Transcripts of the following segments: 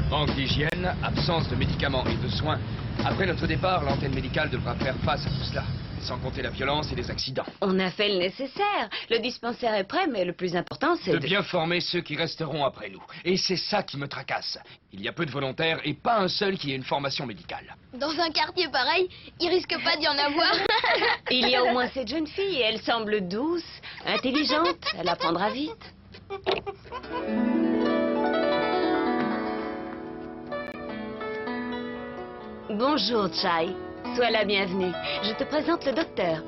Manque d'hygiène, absence de médicaments et de soins. Après notre départ, l'antenne médicale devra faire face à tout cela. Sans compter la violence et les accidents. On a fait le nécessaire. Le dispensaire est prêt, mais le plus important, c'est de bien former ceux qui resteront après nous. Et c'est ça qui me tracasse. Il y a peu de volontaires et pas un seul qui ait une formation médicale. Dans un quartier pareil, il risque pas d'y en avoir. Il y a au moins cette jeune fille et elle semble douce, intelligente. Elle apprendra vite. Bonjour, Chai. Sois la bienvenue. Je te présente le docteur.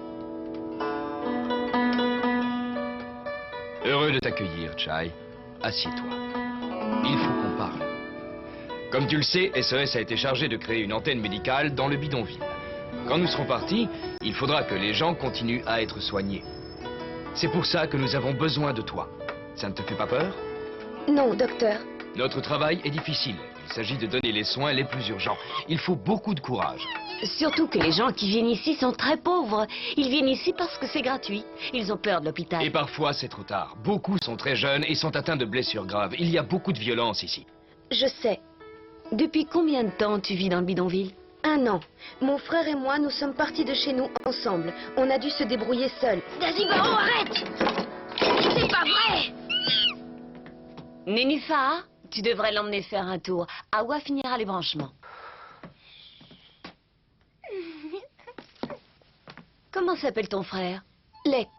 Heureux de t'accueillir, Chai. Assieds-toi. Il faut qu'on parle. Comme tu le sais, SOS a été chargé de créer une antenne médicale dans le bidonville. Quand nous serons partis, il faudra que les gens continuent à être soignés. C'est pour ça que nous avons besoin de toi. Ça ne te fait pas peur? Non, docteur. Notre travail est difficile. Il s'agit de donner les soins les plus urgents. Il faut beaucoup de courage. Surtout que les gens qui viennent ici sont très pauvres. Ils viennent ici parce que c'est gratuit. Ils ont peur de l'hôpital. Et parfois, c'est trop tard. Beaucoup sont très jeunes et sont atteints de blessures graves. Il y a beaucoup de violence ici. Je sais. Depuis combien de temps tu vis dans le bidonville? 1 an. Mon frère et moi, nous sommes partis de chez nous ensemble. On a dû se débrouiller seuls. Dazibaro, arrête! C'est pas vrai! Nénuphar, tu devrais l'emmener faire un tour. Awa finira les branchements. Comment s'appelle ton frère? Lek.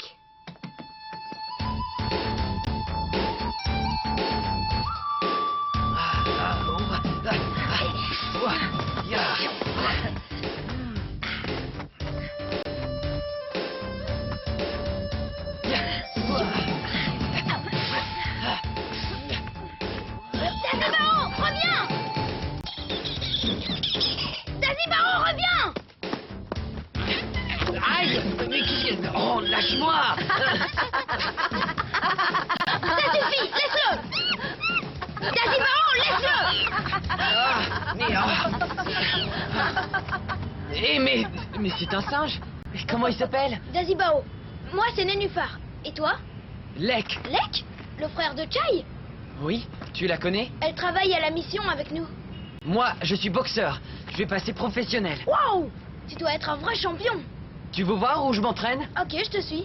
Dazibaro, reviens! Dazibaro, reviens! Aïe! Mais qui... Oh, lâche-moi! Ça suffit, laisse-le! Dazibaro, laisse-le! Mais c'est un singe. Comment il s'appelle? Dazibaro, moi c'est Nénuphar. Et toi? Lek. Lek? Le frère de Chai? Oui, tu la connais? Elle travaille à la mission avec nous. Moi, je suis boxeur. Je vais passer professionnel. Waouh! Tu dois être un vrai champion. Tu veux voir où je m'entraîne? Ok, je te suis.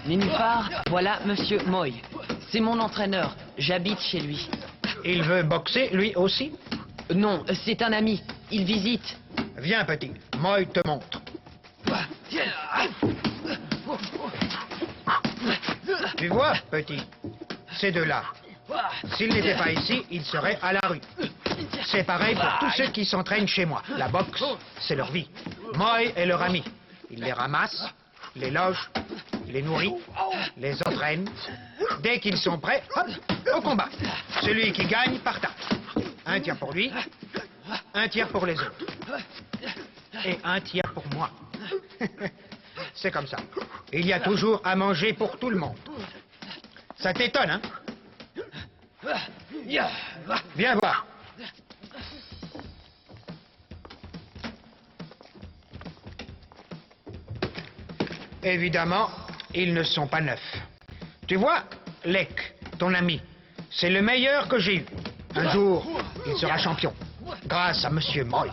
Nénuphar, voilà Monsieur Moy. C'est mon entraîneur. J'habite chez lui. Il veut boxer, lui aussi? Non, c'est un ami. Il visite. Viens, petit. Moy te montre. Tu vois, petit? Ces deux-là. S'ils n'étaient pas ici, ils seraient à la rue. C'est pareil pour tous ceux qui s'entraînent chez moi. La boxe, c'est leur vie. Moy est leur ami. Il les ramasse, les loge, les nourrit, les entraîne. Dès qu'ils sont prêts, hop, au combat. Celui qui gagne partage. Un tiers pour lui, un tiers pour les autres. Et un tiers pour moi. C'est comme ça. Il y a toujours à manger pour tout le monde. Ça t'étonne, hein? Viens voir. Évidemment, ils ne sont pas neufs. Tu vois, Lek, ton ami, c'est le meilleur que j'ai eu. Un jour, il sera champion, grâce à Monsieur Moy.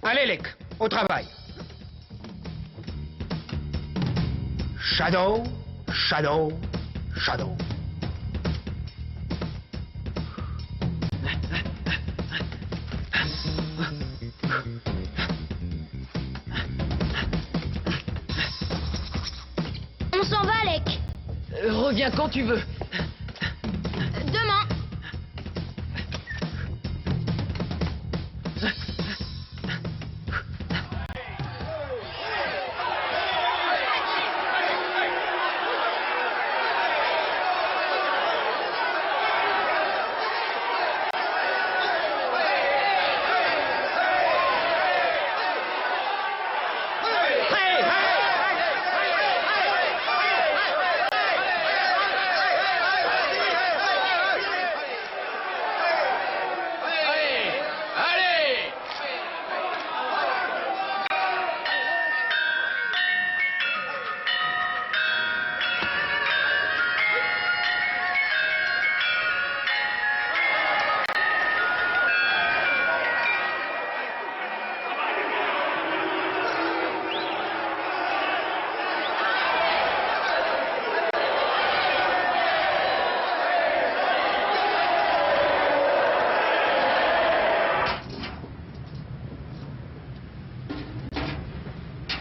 Allez, Lek, au travail. Shadow, Shadow, Shadow. On s'en va, Lek. Reviens quand tu veux. Demain. Allez!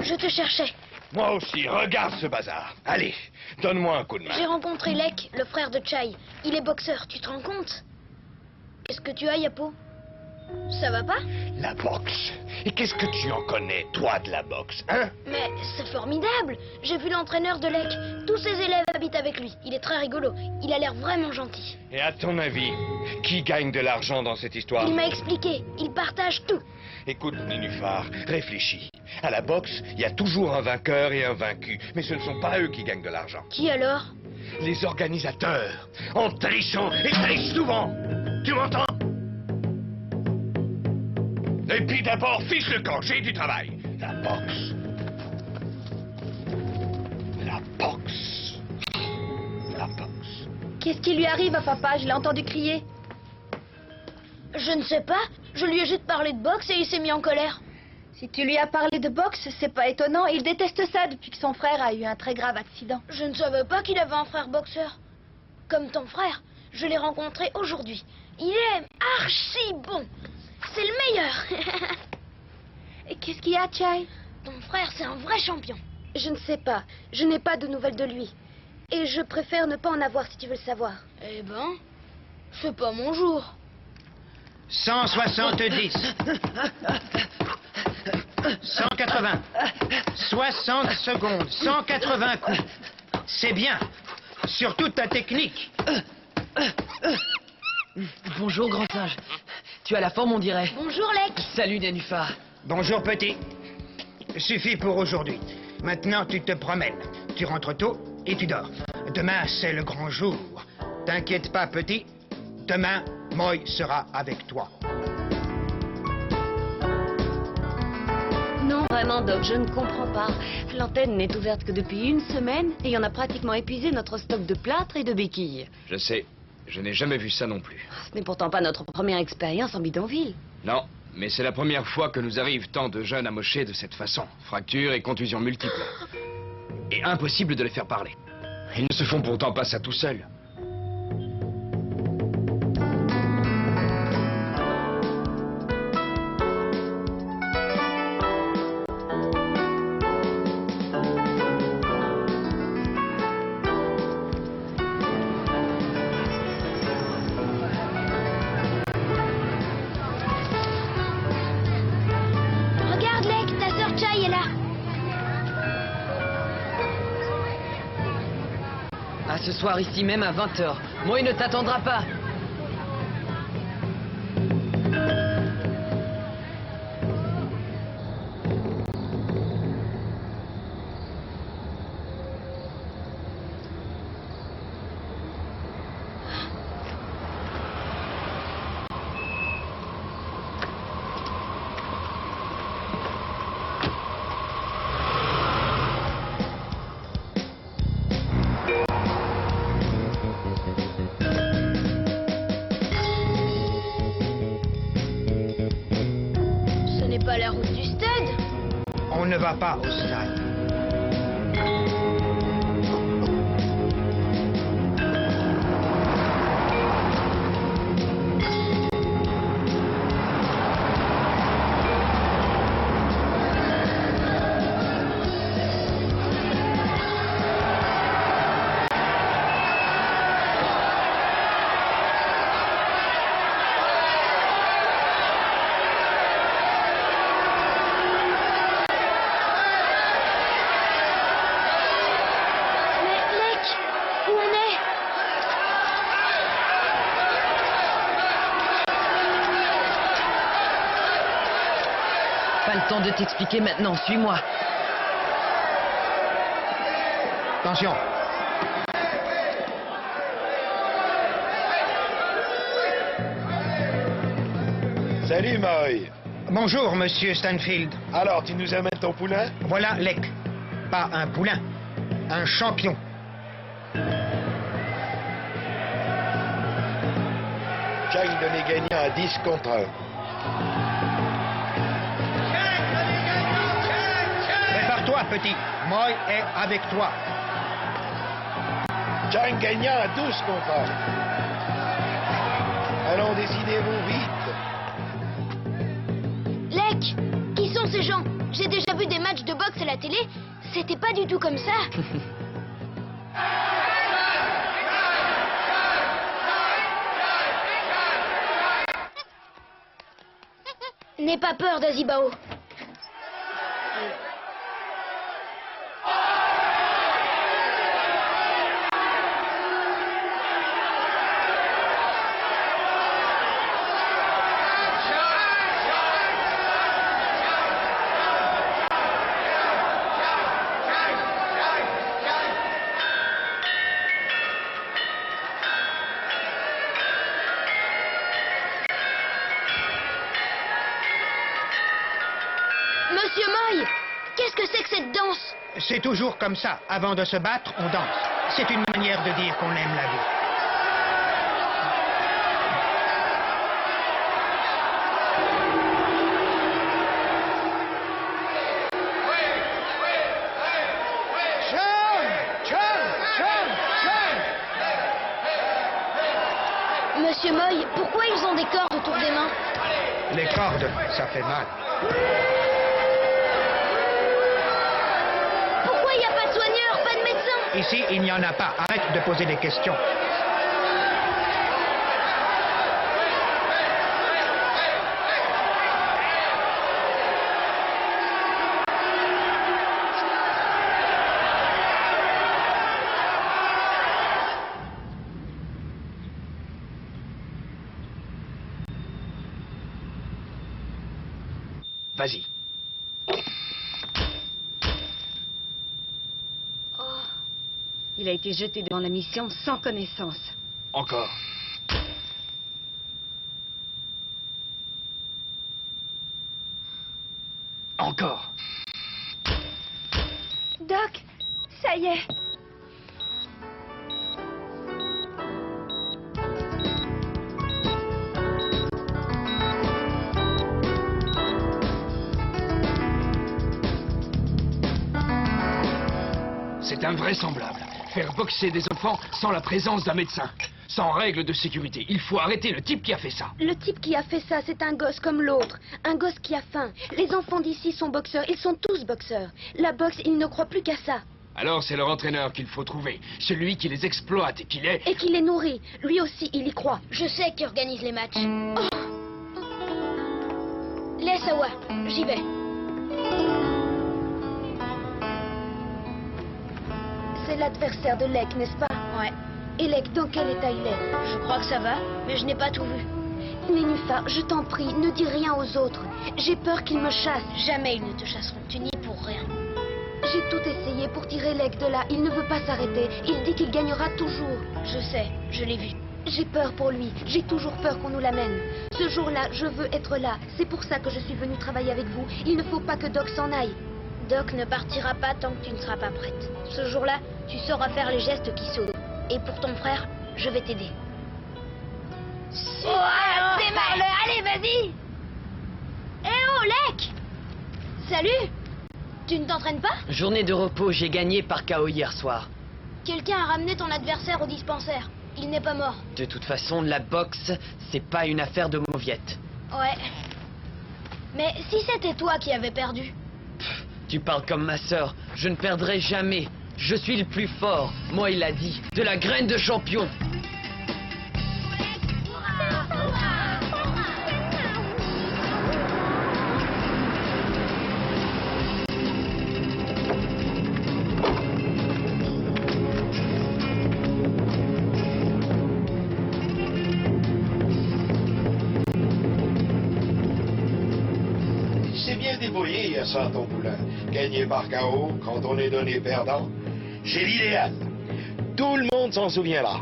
Je te cherchais. Moi aussi, regarde ce bazar. Allez, donne-moi un coup de J'ai main. rencontré Lek, le frère de Chai. Il est boxeur, tu te rends compte? Qu'est-ce que tu as, Yapo? Ça va pas? La boxe. Et qu'est-ce que tu en connais, toi, de la boxe, hein? Mais c'est formidable. J'ai vu l'entraîneur de Lek. Tous ses élèves habitent avec lui. Il est très rigolo. Il a l'air vraiment gentil. Et à ton avis, qui gagne de l'argent dans cette histoire? Il m'a expliqué. Il partage tout. Écoute, Nénuphar, réfléchis. À la boxe, il y a toujours un vainqueur et un vaincu. Mais ce ne sont pas eux qui gagnent de l'argent. Qui alors? Les organisateurs, en trichant, et trichent souvent. Tu m'entends? Et puis d'abord, fiche le camp, j'ai du travail. La boxe. La boxe. La boxe. Qu'est-ce qui lui arrive à papa? Je l'ai entendu crier. Je ne sais pas. Je lui ai juste parlé de boxe et il s'est mis en colère. Si tu lui as parlé de boxe, c'est pas étonnant. Il déteste ça depuis que son frère a eu un très grave accident. Je ne savais pas qu'il avait un frère boxeur. Comme ton frère, je l'ai rencontré aujourd'hui. Il est archi bon. C'est le meilleur. Et qu'est-ce qu'il y a, Chai? Ton frère, c'est un vrai champion. Je ne sais pas. Je n'ai pas de nouvelles de lui. Et je préfère ne pas en avoir si tu veux le savoir. Eh ben, c'est pas mon jour. 170. 180. 60 secondes. 180 coups. C'est bien. Surtout ta technique. Bonjour, grand singe. Tu as la forme, on dirait. Bonjour, Lek. Salut, Nénuphar. Bonjour, petit. Suffit pour aujourd'hui. Maintenant, tu te promènes. Tu rentres tôt et tu dors. Demain, c'est le grand jour. T'inquiète pas, petit. Demain, Moy sera avec toi. Non, vraiment, Doc, je ne comprends pas. L'antenne n'est ouverte que depuis une semaine et on a pratiquement épuisé notre stock de plâtre et de béquilles. Je sais, je n'ai jamais vu ça non plus. Ce n'est pourtant pas notre première expérience en bidonville. Non, mais c'est la première fois que nous arrive tant de jeunes amochés de cette façon. Fractures et contusions multiples. Et impossible de les faire parler. Ils ne se font pourtant pas ça tout seuls. Regarde, Lek, ta sœur Chai est là. À ce soir ici même à 20h. Moi, il ne t'attendra pas. pas la route du stade. On ne va pas au stade. Pas le temps de t'expliquer maintenant, suis-moi. Attention. Salut, Moy. Bonjour, monsieur Stanfield. Alors, tu nous amènes ton poulain? Voilà Lek. Pas un poulain, un champion. Chang donnait gagnant à 10 contre 1. Prépare-toi, petit. Moy est avec toi. Chang gagnant à 12 contre 1. Allons, décidez-vous vite. Lek, qui sont ces gens? J'ai déjà vu des matchs de boxe à la télé. C'était pas du tout comme ça. N'aie pas peur d'Azibao. Monsieur Moy, qu'est-ce que c'est que cette danse? C'est toujours comme ça. Avant de se battre, on danse. C'est une manière de dire qu'on aime la vie. Monsieur Moy, pourquoi ils ont des cordes autour des mains? Les cordes, ça fait mal. Pourquoi il n'y a pas de soigneur, pas de médecin? Ici, il n'y en a pas. Arrête de poser des questions. Vas-y. Il a été jeté devant la mission sans connaissance. Encore. Encore. Doc, ça y est. C'est invraisemblable. Faire boxer des enfants sans la présence d'un médecin. Sans règles de sécurité. Il faut arrêter le type qui a fait ça. Le type qui a fait ça, c'est un gosse comme l'autre. Un gosse qui a faim. Les enfants d'ici sont boxeurs. Ils sont tous boxeurs. La boxe, ils ne croient plus qu'à ça. Alors c'est leur entraîneur qu'il faut trouver. Celui qui les exploite et qui les... Et qui les nourrit. Lui aussi, il y croit. Je sais qui organise les matchs. Oh. Laisse Awa, j'y vais. C'est l'adversaire de Lek, n'est-ce pas? Ouais. Et Lek, dans quel état il est? Je crois que ça va, mais je n'ai pas tout vu. Nénuphar, je t'en prie, ne dis rien aux autres. J'ai peur qu'ils me chassent. Jamais ils ne te chasseront. Tu n'y es pour rien. J'ai tout essayé pour tirer Lek de là. Il ne veut pas s'arrêter. Il dit qu'il gagnera toujours. Je sais, je l'ai vu. J'ai peur pour lui. J'ai toujours peur qu'on nous l'amène. Ce jour-là, je veux être là. C'est pour ça que je suis venue travailler avec vous. Il ne faut pas que Doc s'en aille. Doc ne partira pas tant que tu ne seras pas prête. Ce jour-là, tu sauras faire les gestes qui sauvent. Et pour ton frère, je vais t'aider. Oh, démarre-le. Allez, vas-y. Eh oh, Lek! Salut! Tu ne t'entraînes pas? Journée de repos, j'ai gagné par KO hier soir. Quelqu'un a ramené ton adversaire au dispensaire. Il n'est pas mort. De toute façon, la boxe, c'est pas une affaire de mauviette. Ouais. Mais si c'était toi qui avais perdu? Tu parles comme ma sœur, je ne perdrai jamais. Je suis le plus fort, moi il l'a dit, de la graine de champion. C'est bien débrouillé hier soir, ton poulain. Gagner par KO quand on est donné perdant, c'est l'idéal. Tout le monde s'en souviendra.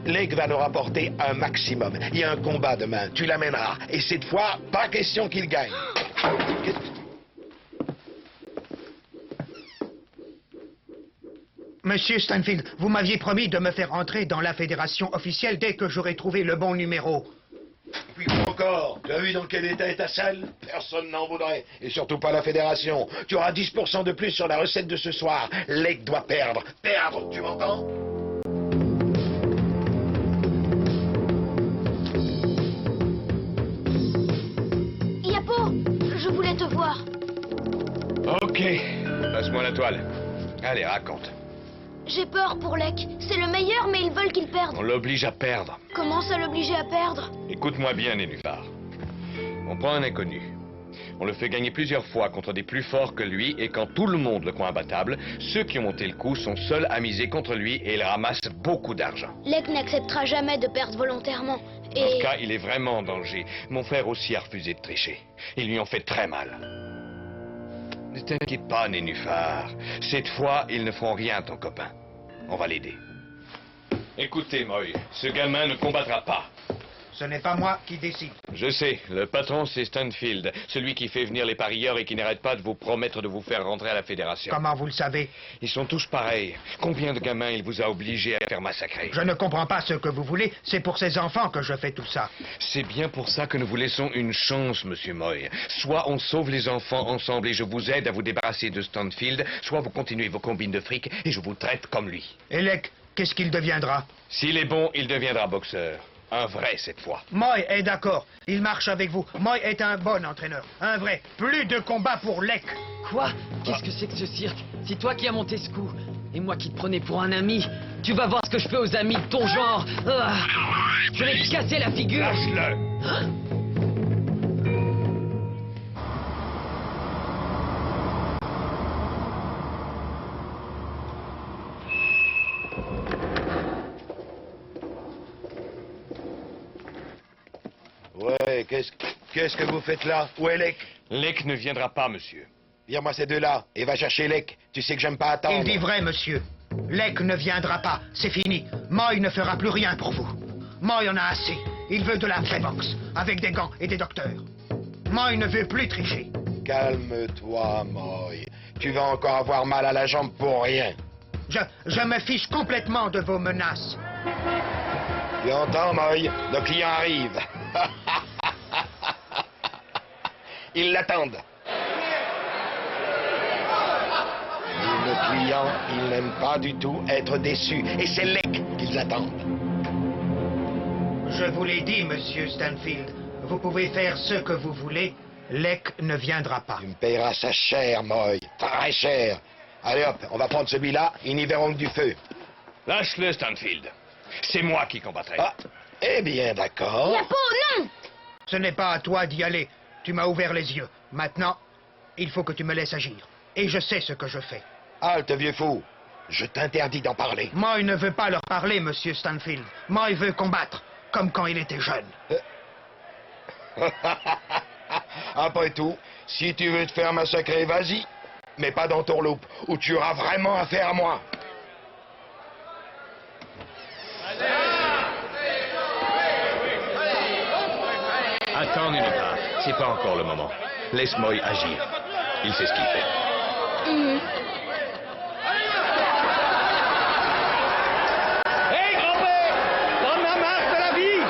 Lake va nous rapporter un maximum. Il y a un combat demain, tu l'amèneras. Et cette fois, pas question qu'il gagne. Monsieur Stanfield, vous m'aviez promis de me faire entrer dans la fédération officielle dès que j'aurais trouvé le bon numéro. Puis quoi encore, tu as vu dans quel état est ta salle? Personne n'en voudrait. Et surtout pas la fédération. Tu auras 10% de plus sur la recette de ce soir. Lake doit perdre. Perdre, tu m'entends? Yapo, je voulais te voir. Ok, passe-moi la toile. Allez, raconte. J'ai peur pour Lek. C'est le meilleur, mais ils veulent qu'il perde. On l'oblige à perdre. Comment ça l'obliger à perdre? Écoute-moi bien, Nénuphar. On prend un inconnu. On le fait gagner plusieurs fois contre des plus forts que lui, et quand tout le monde le croit imbattable, ceux qui ont monté le coup sont seuls à miser contre lui et il ramasse beaucoup d'argent. Lek n'acceptera jamais de perdre volontairement. Dans ce Et... cas, il est vraiment en danger. Mon frère aussi a refusé de tricher. Ils lui ont fait très mal. Ne t'inquiète pas, Nénuphar. Cette fois, ils ne feront rien à ton copain. On va l'aider. Écoutez, Moy, ce gamin ne combattra pas. Ce n'est pas moi qui décide. Je sais, le patron c'est Stanfield, celui qui fait venir les parieurs et qui n'arrête pas de vous promettre de vous faire rentrer à la fédération. Comment vous le savez? Ils sont tous pareils. Combien de gamins il vous a obligé à faire massacrer? Je ne comprends pas ce que vous voulez. C'est pour ces enfants que je fais tout ça. C'est bien pour ça que nous vous laissons une chance, Monsieur Moy. Soit on sauve les enfants ensemble et je vous aide à vous débarrasser de Stanfield, soit vous continuez vos combines de fric et je vous traite comme lui. Et Lek, qu'est-ce qu'il deviendra? S'il est bon, il deviendra boxeur. Un vrai cette fois. Moy est d'accord. Il marche avec vous. Moy est un bon entraîneur. Un vrai. Plus de combat pour Lek. Quoi? Qu'est-ce que c'est que ce cirque? C'est toi qui as monté ce coup. Et moi qui te prenais pour un ami. Tu vas voir ce que je fais aux amis de ton genre. Ah, je vais te casser la figure. Lâche-le. Hein? Ouais, qu'est-ce que vous faites là? Où est Lek? Lek ne viendra pas, monsieur. Viens-moi ces deux-là et va chercher Lek. Tu sais que j'aime pas attendre. Il dit vrai, monsieur. Lek ne viendra pas. C'est fini. Moy ne fera plus rien pour vous. Moy en a assez. Il veut de la vraie boxe, avec des gants et des docteurs. Moy ne veut plus tricher. Calme-toi, Moy. Tu vas encore avoir mal à la jambe pour rien. Je me fiche complètement de vos menaces. Tu entends, Moy? Nos clients arrivent. Ils l'attendent. Et nos clients, ils n'aiment pas du tout être déçus. Et c'est Lek qu'ils attendent. Je vous l'ai dit, monsieur Stanfield. Vous pouvez faire ce que vous voulez. Lek ne viendra pas. Tu me payeras ça cher, Moy. Très cher. Allez hop, on va prendre celui-là. Ils n'y verront que du feu. Lâche-le, Stanfield. C'est moi qui combattrai. Ah, eh bien, d'accord. Yapo, non! Ce n'est pas à toi d'y aller. Tu m'as ouvert les yeux. Maintenant, il faut que tu me laisses agir. Et je sais ce que je fais. Halte, vieux fou. Je t'interdis d'en parler. Moy ne veut pas leur parler, monsieur Stanfield. Moy veut combattre, comme quand il était jeune. Après tout, si tu veux te faire massacrer, vas-y. Mais pas dans Tourloupe, où tu auras vraiment affaire à moi. Attends, Nénuphar. C'est pas encore le moment. Laisse Moy agir. Il sait ce qu'il fait. Hé, grand-père! T'en as marre de la vie!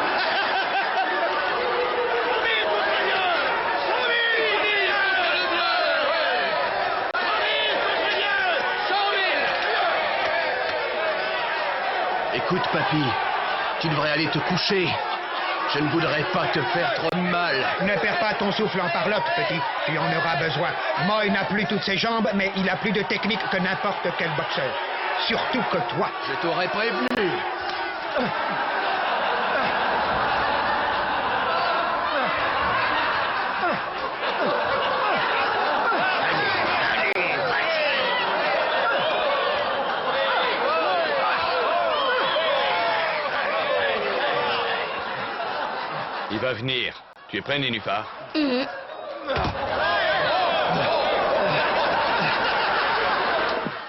Écoute, papy, tu devrais aller te coucher. Je ne voudrais pas te faire trop de mal. Ne perds pas ton souffle en parlotte, petit. Tu en auras besoin. Moy n'a plus toutes ses jambes, mais il a plus de technique que n'importe quel boxeur. Surtout que toi. Je t'aurais prévenu. Il va venir. Tu es prêt, Nénuphar?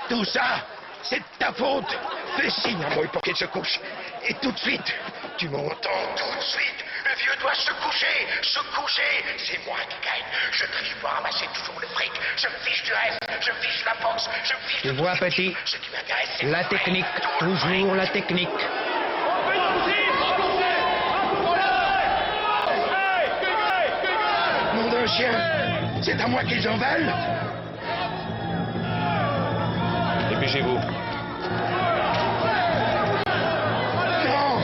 Tout ça, c'est de ta faute. Fais signe à Moy pour qu'il se couche. Et tout de suite. Tu m'entends? Tout de suite. Le vieux doit se coucher. Se coucher. C'est moi qui gagne. Je triche pour ramasser toujours le fric. Je me fiche du reste. Je me fiche la boxe. Je me fiche Tu de vois, tout. petit, Ce qui m'intéresse, c'est la le vrai. technique. Tout le Toujours fric. la technique. Nom d'un chien. C'est à moi qu'ils en veulent. Dépêchez-vous. Non.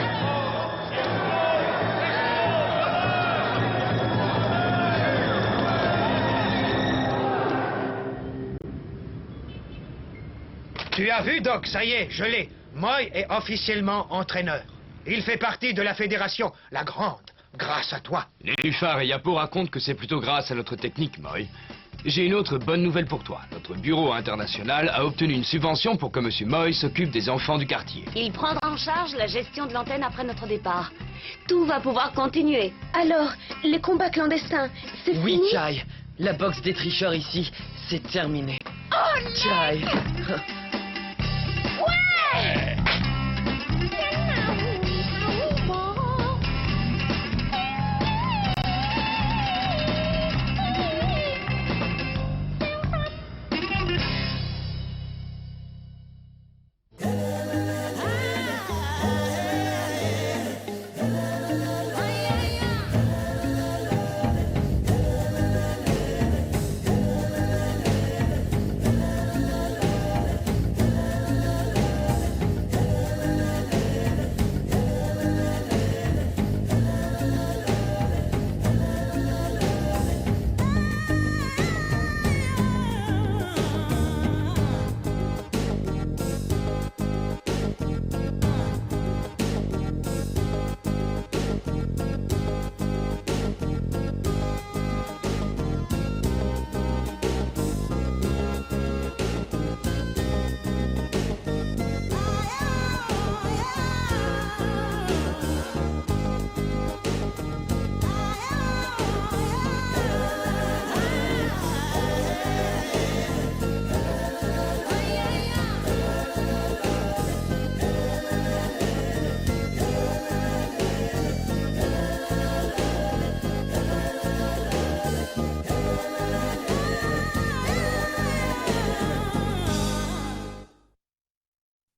Tu as vu, Doc, ça y est, je l'ai. Moy est officiellement entraîneur. Il fait partie de la fédération, la grande, grâce à toi. Nénuphar et Yapo racontent que c'est plutôt grâce à notre technique, Moy. J'ai une autre bonne nouvelle pour toi. Notre bureau international a obtenu une subvention pour que Monsieur Moy s'occupe des enfants du quartier. Il prendra en charge la gestion de l'antenne après notre départ. Tout va pouvoir continuer. Alors, les combats clandestins, c'est Oui, fini? Chai. La boxe des tricheurs ici, c'est terminé. Oh non! Chai.